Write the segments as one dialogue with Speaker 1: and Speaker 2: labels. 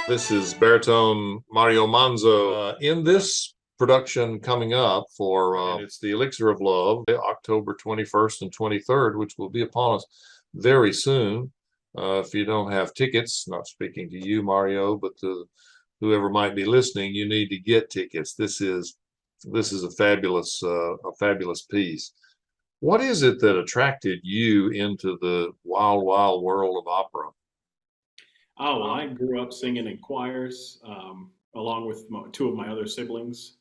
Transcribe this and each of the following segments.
Speaker 1: This is baritone Mario Manzo. In this production coming up it's the Elixir of Love, October 21st and 23rd, which will be upon us very soon. If you don't have tickets, not speaking to you, Mario, but to whoever might be listening, you need to get tickets. This is a fabulous piece. What is it that attracted you into the wild, wild world of opera?
Speaker 2: Oh, well, I grew up singing in choirs along with two of my other siblings.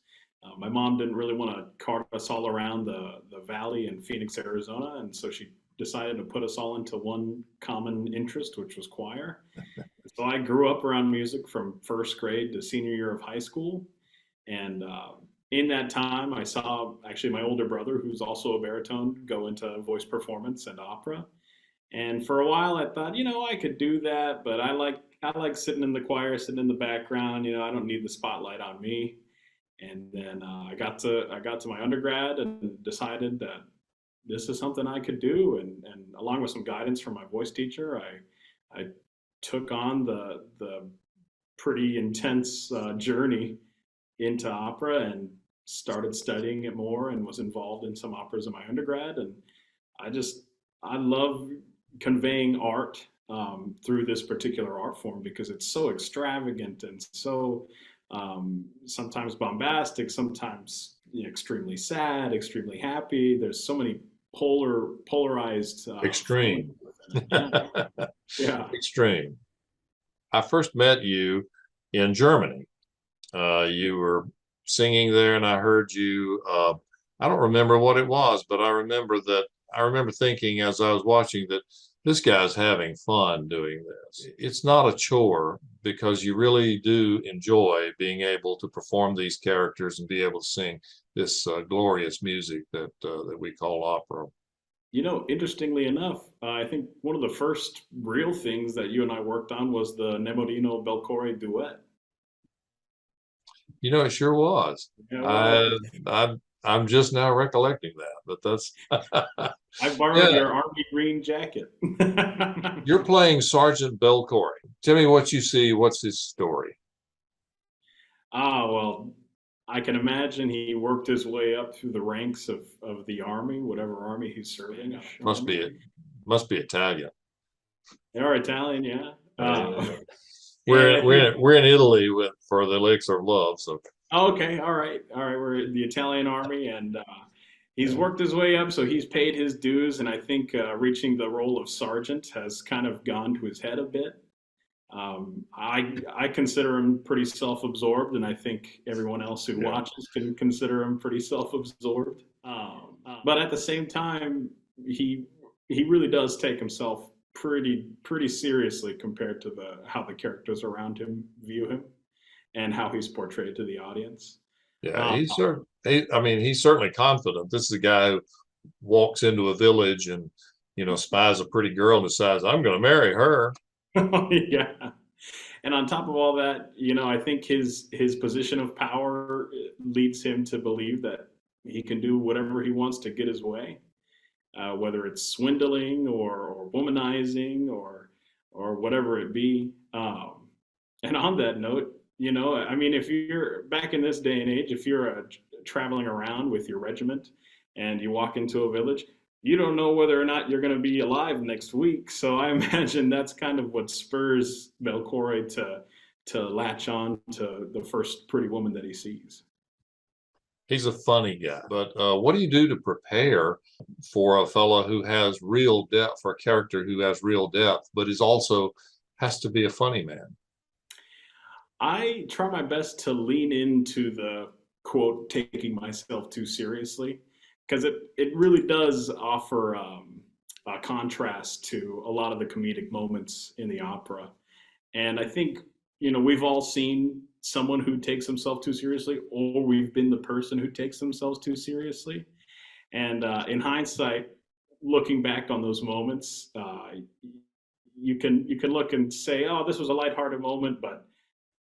Speaker 2: My mom didn't really want to cart us all around the valley in Phoenix, Arizona, and so she decided to put us all into one common interest, which was choir. So I grew up around music from first grade to senior year of high school. And in that time, I saw actually my older brother, who's also a baritone, go into voice performance and opera. And for a while, I thought, I could do that, but I like sitting in the choir, sitting in the background. I don't need the spotlight on me. And then I got to my undergrad and decided that this is something I could do. And along with some guidance from my voice teacher, I took on the pretty intense journey into opera and started studying it more and was involved in some operas in my undergrad. And I just I love conveying art through this particular art form because it's so extravagant and so sometimes bombastic, sometimes extremely sad, extremely happy. There's so many polarized feelings
Speaker 1: Extreme.
Speaker 2: within it. Yeah, yeah.
Speaker 1: Extreme. I first met you in Germany. You were singing there, and I heard you. I don't remember what it was, but I remember thinking as I was watching that this guy's having fun doing this. It's not a chore because you really do enjoy being able to perform these characters and be able to sing this glorious music that we call opera.
Speaker 2: Interestingly enough, I think one of the first real things that you and I worked on was the Nemorino Belcore duet.
Speaker 1: It sure was.
Speaker 2: Yeah, it was.
Speaker 1: I'm just now recollecting that, but that's
Speaker 2: I borrowed
Speaker 1: yeah.
Speaker 2: your army green jacket.
Speaker 1: You're playing Sergeant Belcore. Tell me what you see. What's his story?
Speaker 2: Well, I can imagine he worked his way up through the ranks of the army, whatever army he's serving. I don't
Speaker 1: Must
Speaker 2: remember.
Speaker 1: be it. Must be Italian.
Speaker 2: They are Italian, yeah.
Speaker 1: Uh,
Speaker 2: And I think,
Speaker 1: we're in Italy for the Elixir of Love. So
Speaker 2: oh, okay, all right. We're the Italian army, and he's
Speaker 1: yeah.
Speaker 2: worked his way up, so he's paid his dues, and I think reaching the role of sergeant has kind of gone to his head a bit. I consider him pretty self-absorbed, and I think everyone else who
Speaker 1: Yeah.
Speaker 2: watches can consider him pretty self-absorbed. But at the same time, he he really does take himself pretty seriously compared to the how the characters around him view him and how he's portrayed to the audience.
Speaker 1: Yeah,
Speaker 2: Uh,
Speaker 1: I mean, he's certainly confident. This is a guy who walks into a village and spies a pretty girl and decides I'm going to marry her.
Speaker 2: yeah. And on top of all that, I think his position of power leads him to believe that he can do whatever he wants to get his way, whether it's swindling or womanizing or whatever it be. And on that note, I mean, if you're back in this day and age, if you're traveling around with your regiment and you walk into a village, you don't know whether or not you're going to be alive next week. So I imagine that's kind of what spurs Belcore to latch on to the first pretty woman that he sees.
Speaker 1: He's a funny guy. But what do you do to prepare for a fellow who has real depth, for a character who has real depth, but is also has to be a funny man?
Speaker 2: I try my best to lean into the quote taking myself too seriously because it really does offer a contrast to a lot of the comedic moments in the opera. And I think, we've all seen someone who takes himself too seriously, or we've been the person who takes themselves too seriously. And in hindsight, looking back on those moments, you can look and say, "Oh, this was a lighthearted moment," but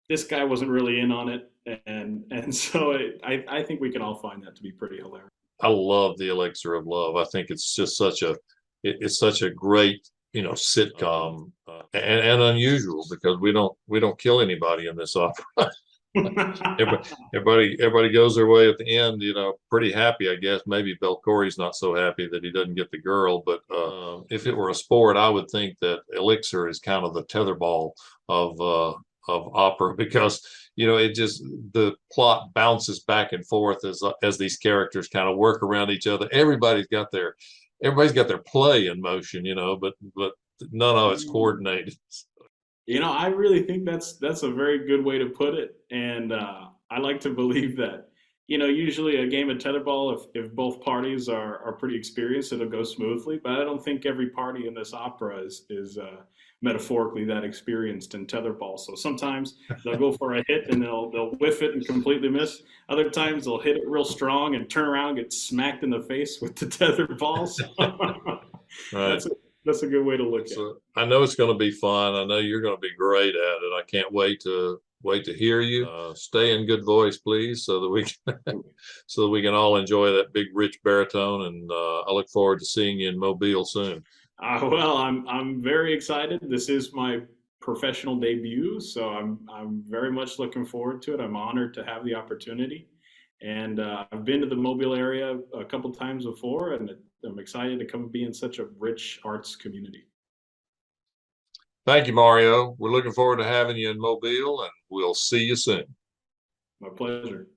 Speaker 2: this guy wasn't really in on it, and so I think we can all find that to be pretty hilarious.
Speaker 1: I love the Elixir of Love. I think it's just it's such a great sitcom, and unusual because we don't kill anybody in this opera. Everybody goes their way at the end, pretty happy, I guess. Maybe Belcore's not so happy that he doesn't get the girl, but if it were a sport, I would think that Elixir is kind of the tetherball of opera because the plot bounces back and forth as these characters kind of work around each other. Everybody's got their play in motion, but none of it's coordinated.
Speaker 2: I really think that's a very good way to put it, and I like to believe that usually a game of tetherball, if both parties are pretty experienced, it'll go smoothly. But I don't think every party in this opera is metaphorically that experienced in tetherball. So sometimes they'll go for a hit and they'll whiff it and completely miss. Other times they'll hit it real strong and turn around and get smacked in the face with the tetherball. So
Speaker 1: Right.
Speaker 2: that's a good way to look at it.
Speaker 1: I know it's going to be fun. I know you're going to be great at it. I can't wait to hear you. Stay in good voice, please, so that we can all enjoy that big, rich baritone. And I look forward to seeing you in Mobile soon.
Speaker 2: Well, I'm very excited. This is my professional debut, so I'm very much looking forward to it. I'm honored to have the opportunity, and I've been to the Mobile area a couple times before, and I'm excited to come be in such a rich arts community.
Speaker 1: Thank you, Mario. We're looking forward to having you in Mobile, and we'll see you soon.
Speaker 2: My pleasure.